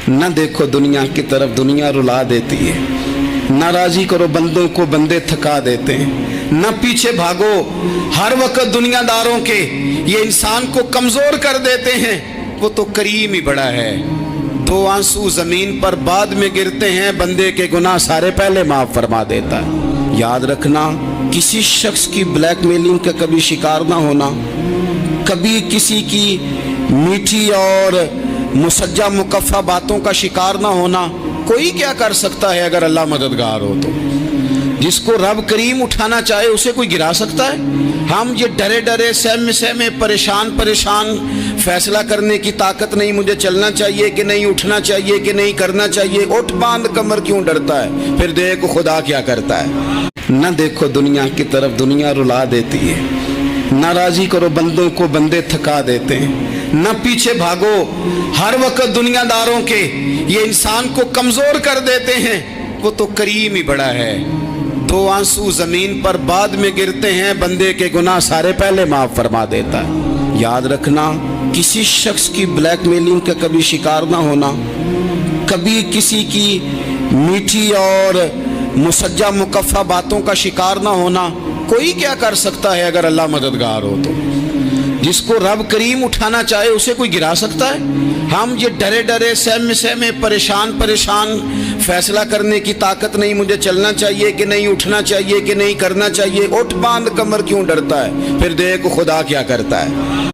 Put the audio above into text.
न देखो दुनिया की तरफ, दुनिया रुला देती है। न राजी करो बंदों को, बंदे थका देते हैं। न पीछे भागो हर वक्त दुनियादारों के, ये इंसान को कमजोर कर देते हैं। वो तो करीम ही बड़ा है। दो आंसू जमीन पर बाद में गिरते हैं, बंदे के गुनाह सारे पहले माफ फरमा देता है। याद रखना, किसी शख्स की ब्लैकमेलिंग का कभी शिकार ना होना, कभी किसी की मीठी और मुसज्जा मुकफ़ा बातों का शिकार ना होना। कोई क्या कर सकता है अगर अल्लाह मददगार हो तो। जिसको रब करीम उठाना चाहे उसे कोई गिरा सकता है? हम ये डरे डरे सहमे सहमे परेशान परेशान फैसला करने की ताकत नहीं, मुझे चलना चाहिए कि नहीं, उठना चाहिए कि नहीं, करना चाहिए। उठ बांध कमर क्यों डरता है? फिर देखो खुदा क्या करता है। न देखो दुनिया की तरफ, दुनिया रुला देती है। न राजी करो बंदों को, बंदे थका देते हैं। न पीछे भागो हर वक्त दुनियादारों के, ये इंसान को कमजोर कर देते हैं। वो तो करीम ही बड़ा है। दो आंसू जमीन पर बाद में गिरते हैं, बंदे के गुनाह सारे पहले माफ फरमा देता है। याद रखना, किसी शख्स की ब्लैकमेलिंग का कभी शिकार ना होना, कभी किसी की मीठी और मुसज्जा मुकफ़ा बातों का शिकार ना होना। कोई क्या कर सकता है अगर अल्लाह मददगार हो तो। जिसको रब करीम उठाना चाहे उसे कोई गिरा सकता है? हम ये डरे डरे सहमे सहमे परेशान परेशान फैसला करने की ताकत नहीं, मुझे चलना चाहिए कि नहीं, उठना चाहिए कि नहीं, करना चाहिए। उठ बांध कमर क्यों डरता है? फिर देखो खुदा क्या करता है।